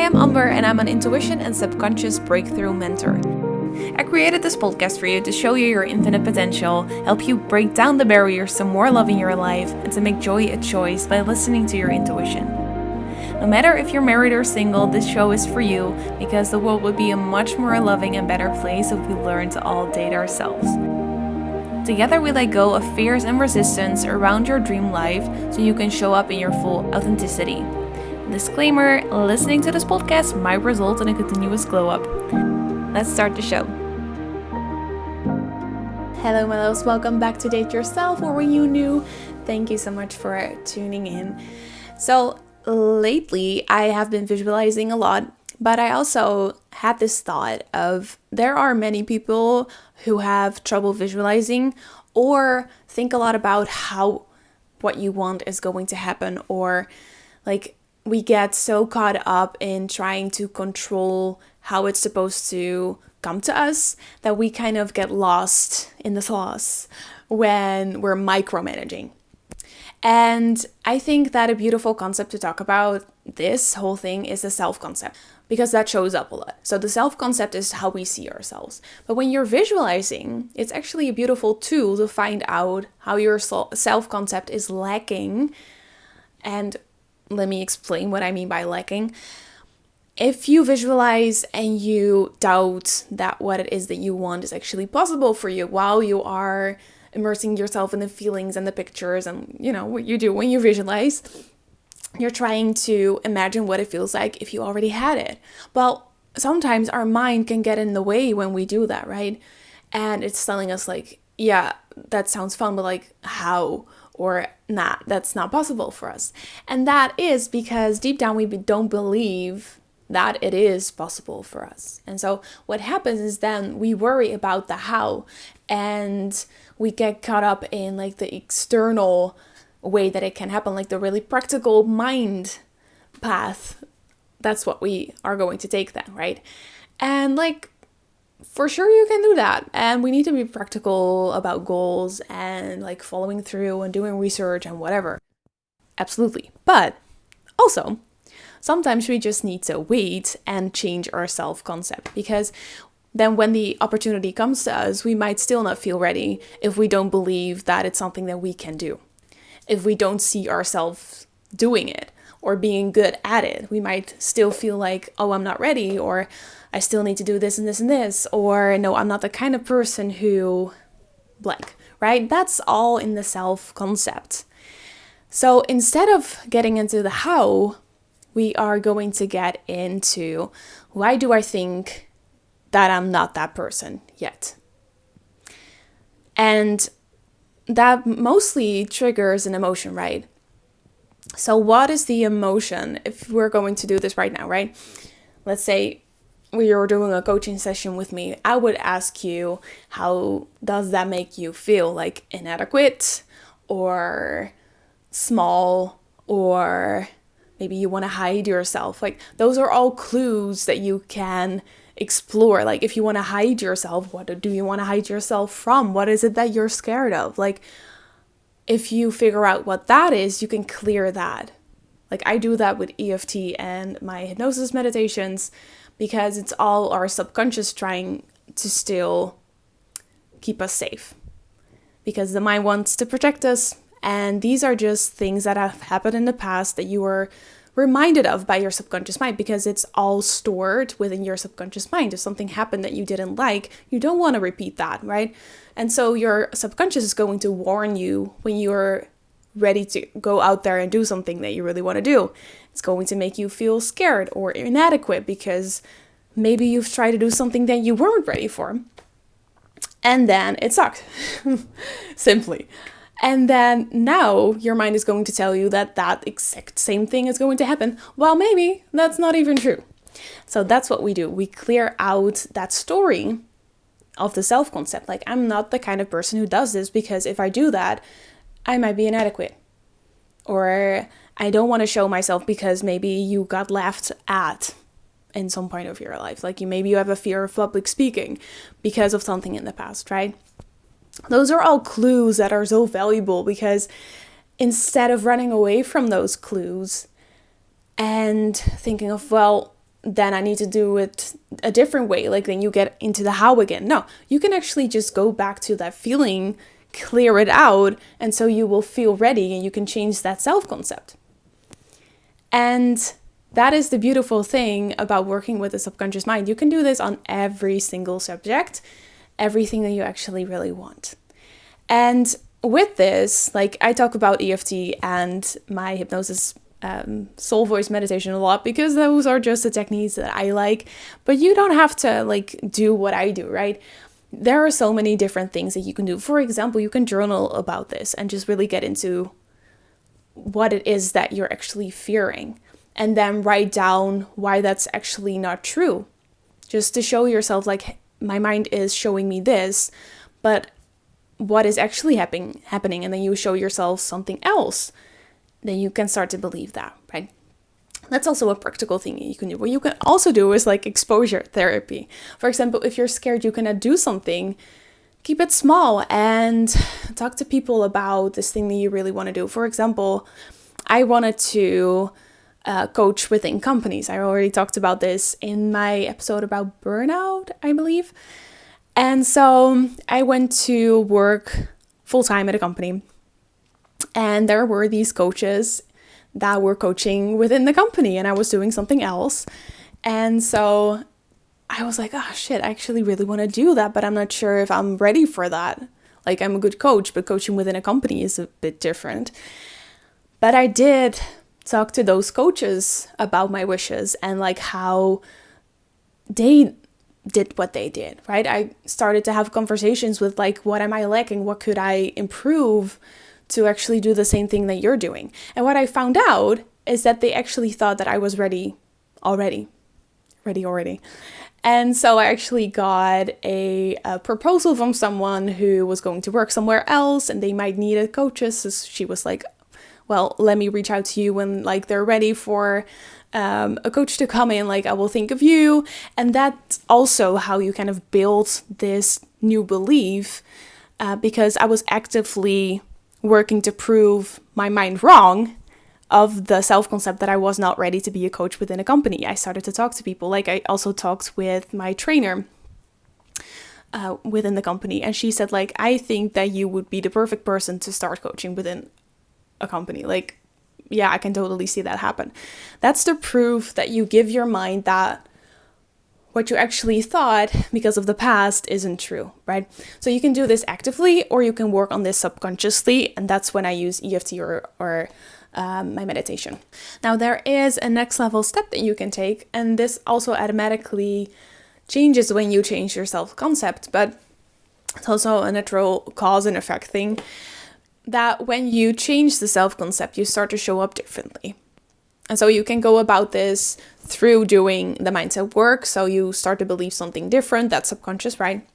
am Amber and I'm an intuition and subconscious breakthrough mentor. I created this podcast for you to show you your infinite potential, help you break down the barriers to more love in your life, and to make joy a choice by listening to your intuition. No matter if you're married or single, this show is for you because the world would be a much more loving and better place if we learned to all date ourselves. Together we let go of fears and resistance around your dream life so you can show up in your full authenticity. Disclaimer, listening to this podcast might result in a continuous glow up. Let's start the show. Hello my loves, welcome back to Date Yourself, or were you new? Thank you so much for tuning in. So lately I have been visualizing a lot, but I also had this thought of there are many people who have trouble visualizing or think a lot about how what you want is going to happen, or like we get so caught up in trying to control how it's supposed to come to us that we kind of get lost in the sauce when we're micromanaging. And I think that a beautiful concept to talk about this whole thing is the self-concept, because that shows up a lot. So the self-concept is how we see ourselves. But when you're visualizing, it's actually a beautiful tool to find out how your self-concept is lacking. And let me explain what I mean by lacking. If you visualize and you doubt that what it is that you want is actually possible for you while you are immersing yourself in the feelings and the pictures and, you know, what you do when you visualize, you're trying to imagine what it feels like if you already had it. Well, sometimes our mind can get in the way when we do that, right? And it's telling us like, yeah, that sounds fun, but like how? Or nah, that's not possible for us. And that is because deep down we don't believe that it is possible for us. And so what happens is then we worry about the how, and we get caught up in like the external way that it can happen, like the really practical mind path. That's what we are going to take then, right? And like, for sure you can do that. And we need to be practical about goals and like following through and doing research and whatever. Absolutely. But also, sometimes we just need to wait and change our self-concept, because then when the opportunity comes to us, we might still not feel ready if we don't believe that it's something that we can do. If we don't see ourselves doing it or being good at it, we might still feel like, oh, I'm not ready, or I still need to do this and this and this, or no, I'm not the kind of person who blank, right? That's all in the self-concept. So instead of getting into the how, we are going to get into why do I think that I'm not that person yet? And that mostly triggers an emotion, right? So what is the emotion? If we're going to do this right now, right? Let's say we are doing a coaching session with me. I would ask you, how does that make you feel? Like inadequate or small, or maybe you want to hide yourself. Like those are all clues that you can explore. Like if you want to hide yourself, what do you want to hide yourself from? What is it that you're scared of? Like if you figure out what that is, you can clear that. Like I do that with EFT and my hypnosis meditations, because it's all our subconscious trying to still keep us safe, because the mind wants to protect us. And these are just things that have happened in the past that you were reminded of by your subconscious mind, because it's all stored within your subconscious mind. If something happened that you didn't like, you don't want to repeat that, right? And so your subconscious is going to warn you when you're ready to go out there and do something that you really want to do. It's going to make you feel scared or inadequate because maybe you've tried to do something that you weren't ready for. And then it sucked, simply. And then now your mind is going to tell you that that exact same thing is going to happen. Well, maybe that's not even true. So that's what we do. We clear out that story of the self-concept. Like, I'm not the kind of person who does this, because if I do that, I might be inadequate. Or I don't want to show myself because maybe you got laughed at in some point of your life. Like maybe you have a fear of public speaking because of something in the past, right? Those are all clues that are so valuable, because instead of running away from those clues and thinking of, well, then I need to do it a different way. Like then you get into the how again. No, you can actually just go back to that feeling, clear it out, and so you will feel ready and you can change that self-concept. And that is the beautiful thing about working with the subconscious mind. You can do this on every single subject, everything that you actually really want. And with this, like I talk about EFT and my hypnosis soul voice meditation a lot because those are just the techniques that I like, but you don't have to like do what I do, right? There are so many different things that you can do. For example, you can journal about this and just really get into what it is that you're actually fearing and then write down why that's actually not true. Just to show yourself like my mind is showing me this, but what is actually happening, and then you show yourself something else. Then you can start to believe that, right? That's also a practical thing you can do. What you can also do is like exposure therapy. For example, if you're scared you cannot do something, keep it small and talk to people about this thing that you really want to do. For example, I wanted to coach within companies. I already talked about this in my episode about burnout, I believe. And so I went to work full-time at a company. And there were these coaches that were coaching within the company and I was doing something else. And so I was like, oh shit, I actually really want to do that, but I'm not sure if I'm ready for that. Like I'm a good coach, but coaching within a company is a bit different. But I did talk to those coaches about my wishes and like how they did what they did, right? I started to have conversations with like, what am I lacking? What could I improve to actually do the same thing that you're doing? And what I found out is that they actually thought that I was ready already. And so I actually got a proposal from someone who was going to work somewhere else and they might need a coach. So she was like, well, let me reach out to you when like they're ready for a coach to come in, like I will think of you. And that's also how you kind of build this new belief because I was actively working to prove my mind wrong of the self-concept that I was not ready to be a coach within a company. I started to talk to people. Like I also talked with my trainer within the company. And she said like, I think that you would be the perfect person to start coaching within a company. Like, yeah, I can totally see that happen. That's the proof that you give your mind that what you actually thought because of the past isn't true, right? So you can do this actively or you can work on this subconsciously. And that's when I use EFT or my meditation. Now there is a next level step that you can take. And this also automatically changes when you change your self-concept, but it's also a natural cause and effect thing that when you change the self-concept, you start to show up differently. And so you can go about this through doing the mindset work. So you start to believe something different, that's subconscious, right?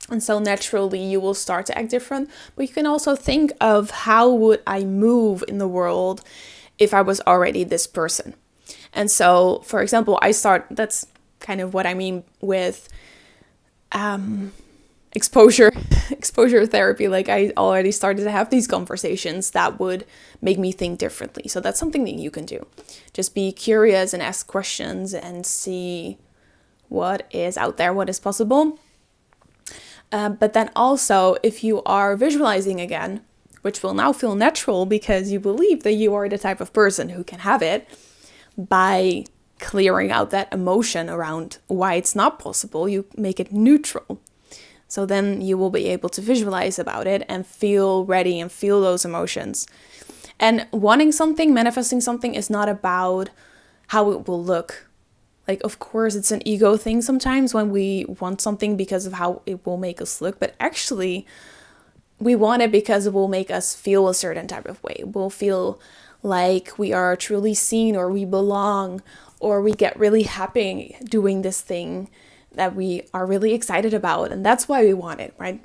And so naturally you will start to act different. But you can also think of how would I move in the world if I was already this person? And so, for example, that's kind of what I mean with exposure therapy. Like I already started to have these conversations that would make me think differently. So that's something that you can do. Just be curious and ask questions and see what is out there, what is possible. But then also, if you are visualizing again, which will now feel natural because you believe that you are the type of person who can have it, by clearing out that emotion around why it's not possible, you make it neutral. So then you will be able to visualize about it and feel ready and feel those emotions. And wanting something, manifesting something is not about how it will look. Like, of course, it's an ego thing sometimes when we want something because of how it will make us look. But actually, we want it because it will make us feel a certain type of way. We'll feel like we are truly seen or we belong or we get really happy doing this thing that we are really excited about. And that's why we want it, right?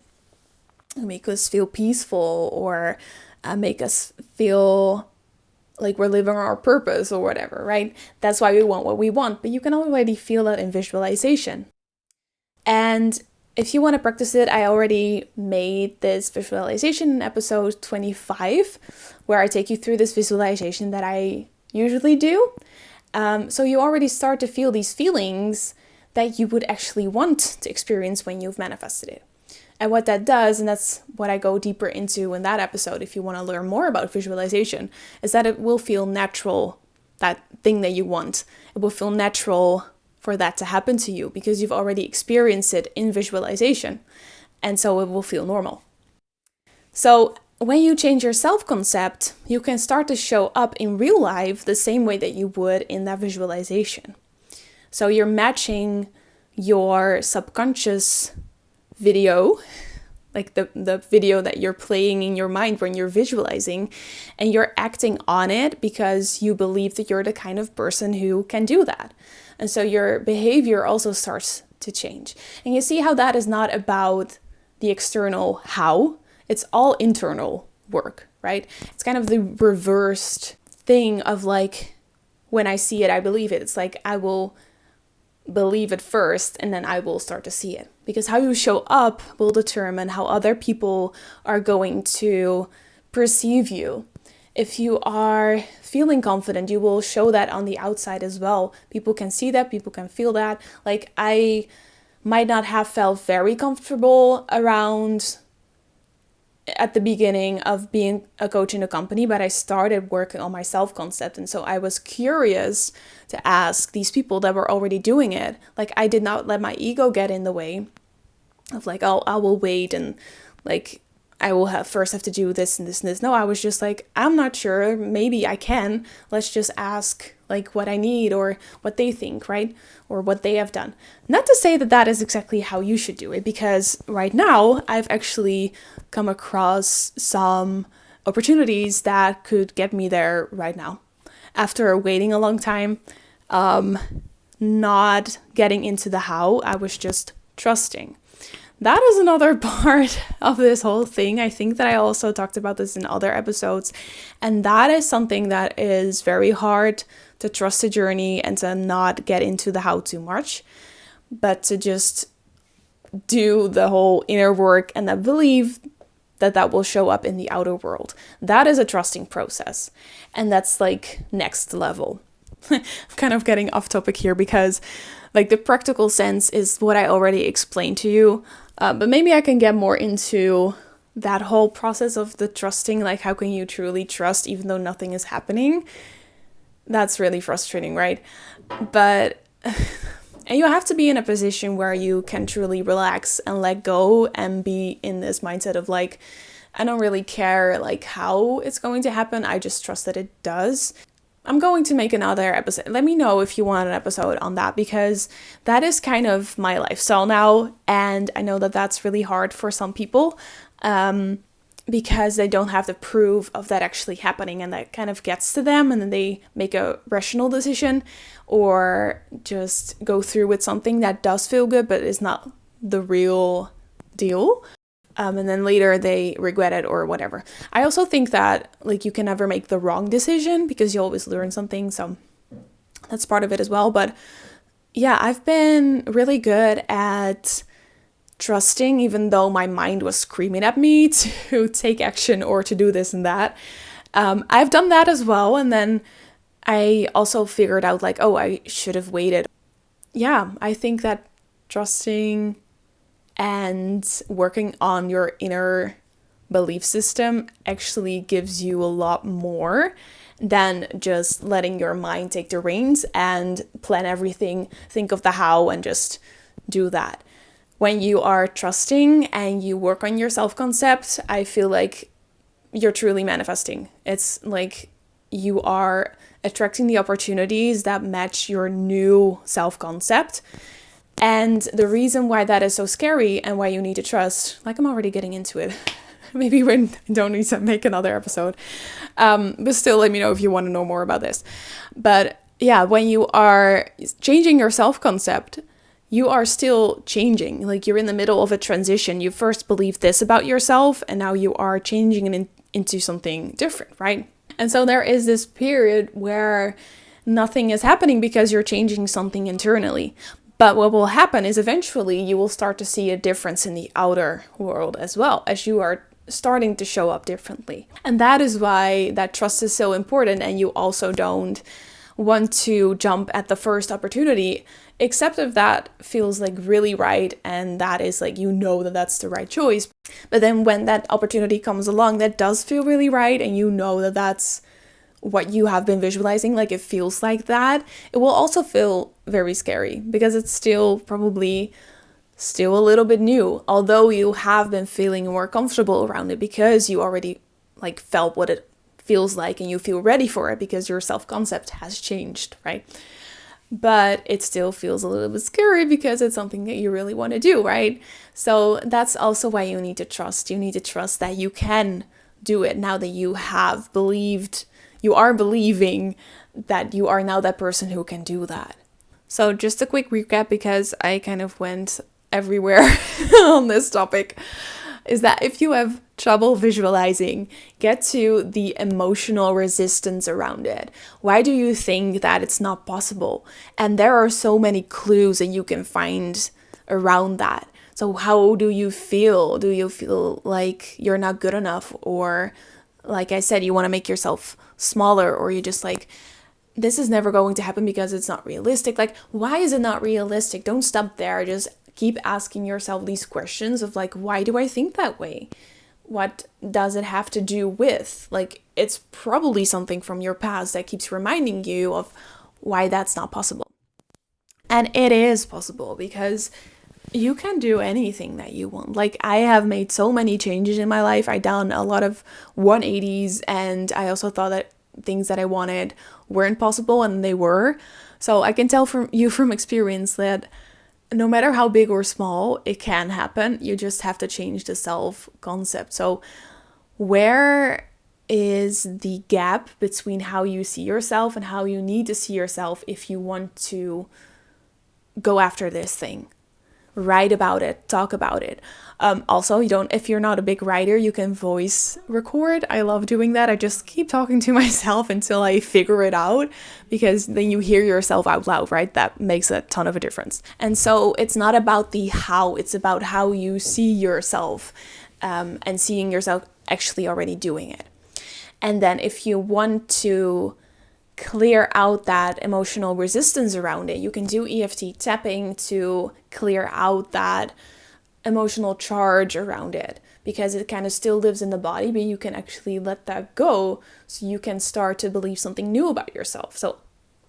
Make us feel peaceful or make us feel like we're living our purpose or whatever, right? That's why we want what we want. But you can already feel that in visualization. And if you want to practice it, I already made this visualization in episode 25, where I take you through this visualization that I usually do. So you already start to feel these feelings that you would actually want to experience when you've manifested it. And what that does, and that's what I go deeper into in that episode if you want to learn more about visualization, is that it will feel natural, that thing that you want. It will feel natural for that to happen to you because you've already experienced it in visualization. And so it will feel normal. So when you change your self-concept, you can start to show up in real life the same way that you would in that visualization. So you're matching your subconscious video, like the video that you're playing in your mind when you're visualizing, and you're acting on it because you believe that you're the kind of person who can do that. And so your behavior also starts to change. And you see how that is not about the external how, it's all internal work, right? It's kind of the reversed thing of like, when I see it, I believe it. It's like I will believe it first and then I will start to see it. Because how you show up will determine how other people are going to perceive you. If you are feeling confident, you will show that on the outside as well. People can see that, people can feel that. Like I might not have felt very comfortable around at the beginning of being a coach in a company, but I started working on my self-concept. And so I was curious to ask these people that were already doing it. Like I did not let my ego get in the way of like, oh, I will wait and like I will have to do this and this and this. No, I was just like, I'm not sure. Maybe I can. Let's just ask like what I need or what they think, right? Or what they have done. Not to say that that is exactly how you should do it, because right now I've actually come across some opportunities that could get me there right now. After waiting a long time, not getting into the how, I was just trusting. That is another part of this whole thing. I think that I also talked about this in other episodes. And that is something that is very hard to trust the journey and to not get into the how too much, but to just do the whole inner work and then believe that that will show up in the outer world. That is a trusting process. And that's like next level. I'm kind of getting off topic here because like the practical sense is what I already explained to you. But maybe I can get more into that whole process of the trusting, like how can you truly trust even though nothing is happening? That's really frustrating, right? But and you have to be in a position where you can truly relax and let go and be in this mindset of like, I don't really care like how it's going to happen. I just trust that it does. I'm going to make another episode. Let me know if you want an episode on that, because that is kind of my lifestyle now. And I know that that's really hard for some people because they don't have the proof of that actually happening, and that kind of gets to them and then they make a rational decision or just go through with something that does feel good but is not the real deal. And then later they regret it or whatever. I also think that like you can never make the wrong decision because you always learn something. So that's part of it as well. But yeah, I've been really good at trusting, even though my mind was screaming at me to take action or to do this and that. I've done that as well. And then I also figured out like, oh, I should have waited. Yeah, I think that trusting and working on your inner belief system actually gives you a lot more than just letting your mind take the reins and plan everything, think of the how and just do that. When you are trusting and you work on your self-concept, I feel like you're truly manifesting. It's like you are attracting the opportunities that match your new self-concept. And the reason why that is so scary and why you need to trust, like I'm already getting into it. Maybe we don't need to make another episode. But still, let me know if you want to know more about this. But yeah, when you are changing your self-concept, you are still changing. Like you're in the middle of a transition. You first believed this about yourself and now you are changing it into something different, right? And so there is this period where nothing is happening because you're changing something internally. But what will happen is eventually you will start to see a difference in the outer world as well, as you are starting to show up differently. And that is why that trust is so important, and you also don't want to jump at the first opportunity, except if that feels like really right and that is like, you know, that that's the right choice. But then when that opportunity comes along that does feel really right and you know that that's what you have been visualizing, like it feels like that, it will also feel very scary because it's still probably still a little bit new, although you have been feeling more comfortable around it because you already like felt what it feels like and you feel ready for it because your self-concept has changed, right? But it still feels a little bit scary because it's something that you really want to do, right? So that's also why you need to trust. You need to trust that you can do it now that you have believed, you are believing that you are now that person who can do that. So just a quick recap, because I kind of went everywhere on this topic, is that if you have trouble visualizing, get to the emotional resistance around it. Why do you think that it's not possible? And there are so many clues that you can find around that. So how do you feel? Do you feel like you're not good enough? Or like I said, you want to make yourself smaller, or you just like, this is never going to happen because it's not realistic. Like, why is it not realistic? Don't stop there. Just keep asking yourself these questions of like, why do I think that way? What does it have to do with? Like, it's probably something from your past that keeps reminding you of why that's not possible. And it is possible because you can do anything that you want. Like, I have made so many changes in my life. I done a lot of 180s, and I also thought that things that I wanted weren't possible, and they were. So I can tell from experience that no matter how big or small, it can happen. You just have to change the self-concept. So where is the gap between how you see yourself and how you need to see yourself if you want to go after this thing? Write about it, talk about it. Also, if you're not a big writer, you can voice record. I love doing that. I just keep talking to myself until I figure it out, because then you hear yourself out loud, right? That makes a ton of a difference. And so it's not about the how, it's about how you see yourself, and seeing yourself actually already doing it. And then if you want to clear out that emotional resistance around it, you can do EFT tapping to clear out that emotional charge around it, because it kind of still lives in the body, but you can actually let that go so you can start to believe something new about yourself. So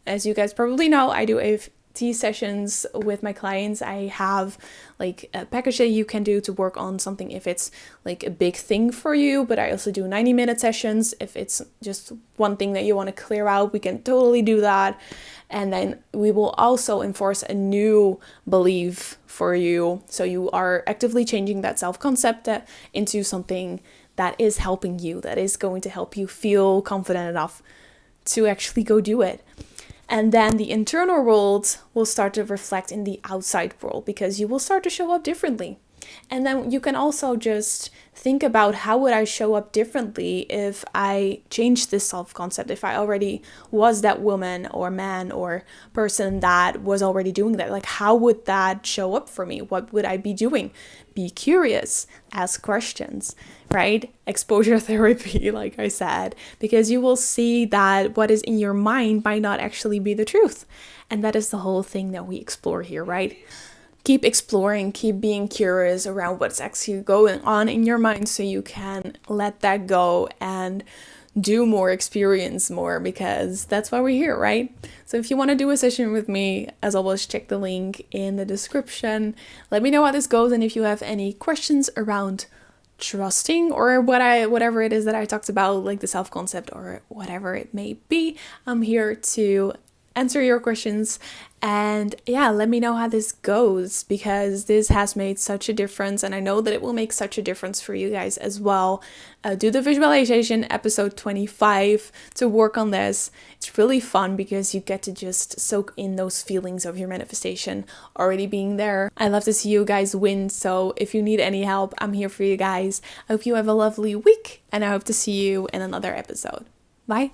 as you guys probably know, I do EFT sessions with my clients. I have like a package that you can do to work on something if it's like a big thing for you, but I also do 90-minute sessions. If it's just one thing that you want to clear out, we can totally do that. And then we will also enforce a new belief for you, so you are actively changing that self-concept into something that is helping you, that is going to help you feel confident enough to actually go do it. And then the internal world will start to reflect in the outside world, because you will start to show up differently. And then you can also just think about, how would I show up differently if I changed this self-concept? If I already was that woman or man or person that was already doing that, like, how would that show up for me? What would I be doing? Be curious, ask questions, right? Exposure therapy, like I said, because you will see that what is in your mind might not actually be the truth. And that is the whole thing that we explore here, right? Keep exploring, keep being curious around what's actually going on in your mind, so you can let that go and do more, experience more, because that's why we're here, right? So if you want to do a session with me, as always, check the link in the description. Let me know how this goes, and if you have any questions around trusting or whatever it is that I talked about, like the self-concept or whatever it may be, I'm here to answer your questions. And yeah, let me know how this goes, because this has made such a difference, and I know that it will make such a difference for you guys as well. Do the visualization episode 25 to work on this. It's really fun because you get to just soak in those feelings of your manifestation already being there. I love to see you guys win, so if you need any help, I'm here for you guys. I hope you have a lovely week, and I hope to see you in another episode. Bye.